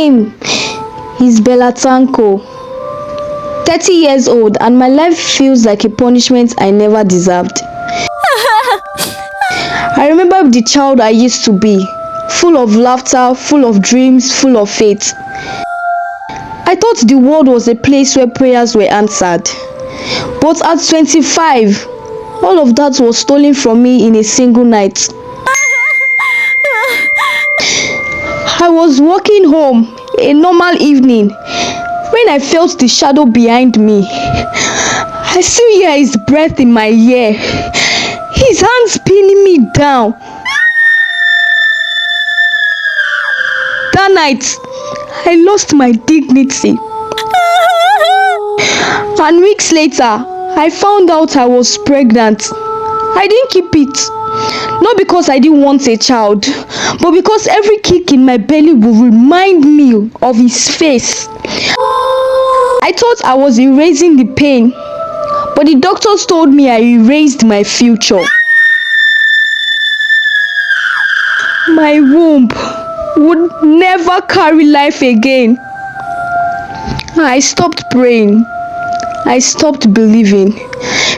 name is Belatanko. 30 years old, and my life feels like a punishment I never deserved. I remember the child I used to be, full of laughter, full of dreams, full of faith. I thought the world was a place where prayers were answered. But at 25, all of that was stolen from me in a single night. I was walking home, a normal evening, when I felt the shadow behind me. I still hear his breath in my ear, his hands pinning me down. That night, I lost my dignity. And weeks later, I found out I was pregnant. I didn't keep it. Not because I didn't want a child, but because every kick in my belly would remind me of his face. I thought I was erasing the pain, but the doctors told me I erased my future. My womb would never carry life again. I stopped praying. I stopped believing.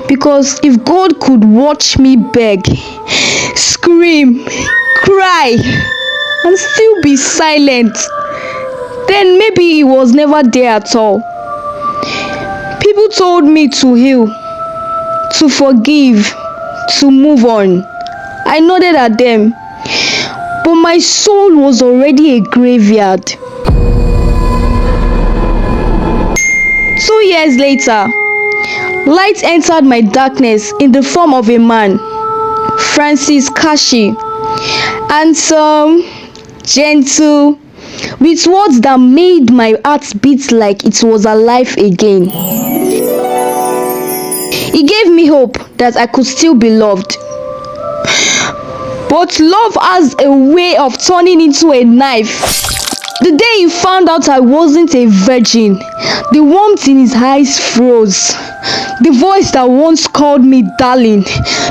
Because if God could watch me beg, scream, cry, and still be silent, then maybe He was never there at all. People told me to heal, to forgive, to move on. I nodded at them, but my soul was already a graveyard. 2 years later, light entered my darkness in the form of a man, Francis Kashi, handsome, gentle, with words that made my heart beat like it was alive again. He gave me hope that I could still be loved. But love has a way of turning into a knife. The day he found out I wasn't a virgin, the warmth in his eyes froze. The voice that once called me darling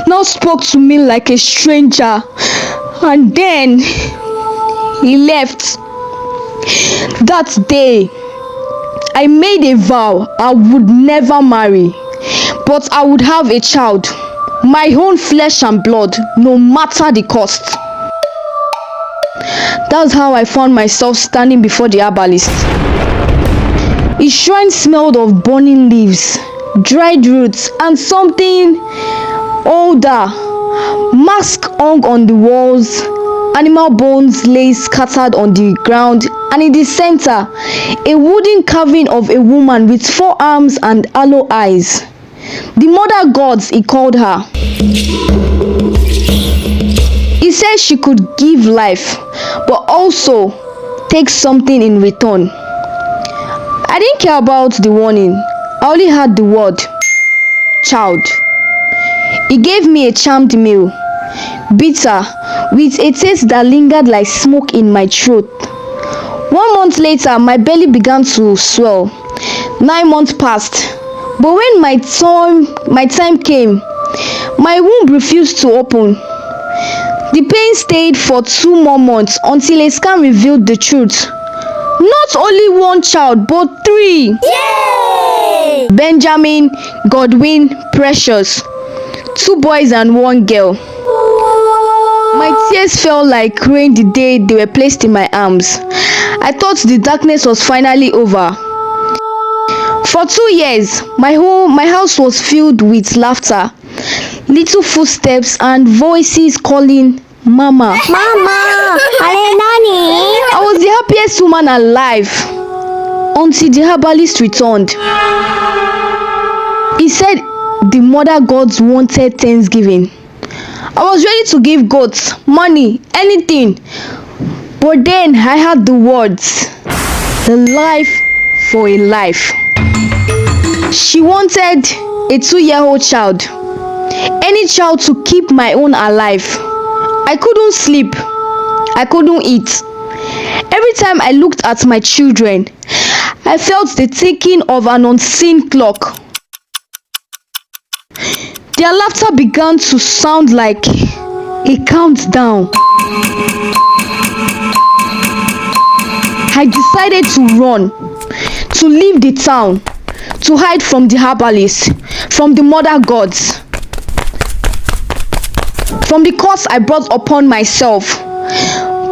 now spoke to me like a stranger. And then he left. That day, I made a vow I would never marry, but I would have a child, my own flesh and blood, no matter the cost. That's how I found myself standing before the herbalist. His shrine smelled of burning leaves, dried roots, and something older. Masks hung on the walls, animal bones lay scattered on the ground, and in the center, a wooden carving of a woman with 4 arms and hollow eyes. The mother gods, he called her. He said she could give life, but also take something in return. I didn't care about the warning. I only had the word, child. He gave me a charmed meal, bitter, with a taste that lingered like smoke in my throat. 1 month later, my belly began to swell. 9 months passed, but when my time came, my womb refused to open. The pain stayed for 2 more months until a scan revealed the truth. Not only 1 child, but 3. Yay! Benjamin, Godwin, Precious. 2 boys and 1 girl. My tears fell like rain the day they were placed in my arms. I thought the darkness was finally over. For 2 years, my house was filled with laughter, little footsteps, and voices calling Mama. Mama! Ale nani? I was the happiest woman alive until the herbalist returned. He said the mother gods wanted Thanksgiving. I was ready to give goats, money, anything. But then I heard the words, the life for a life. She wanted a 2-year-old child, any child to keep my own alive. I couldn't sleep, I couldn't eat. Every time I looked at my children, I felt the ticking of an unseen clock. Their laughter began to sound like a countdown. I decided to run, to leave the town, to hide from the herbalists, from the mother gods, from the curse I brought upon myself.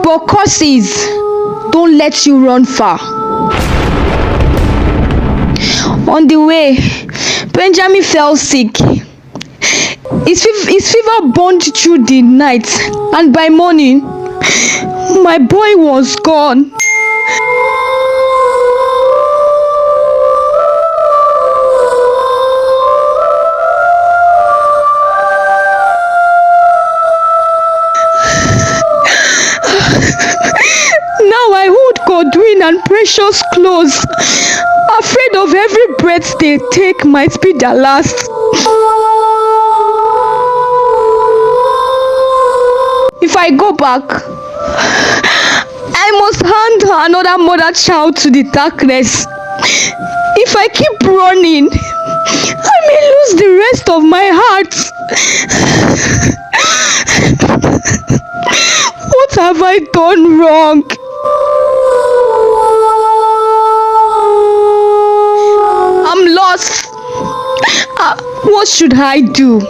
But curses don't let you run far. On the way, Benjamin fell sick. His fever burned through the night, and by morning, my boy was gone. Now I hold Godwin and Precious close, afraid of every breath they take might be their last. If I go back, I must hand another mother child to the darkness. If I keep running, I may lose the rest of my heart. What have I done wrong? I'm lost. What should I do?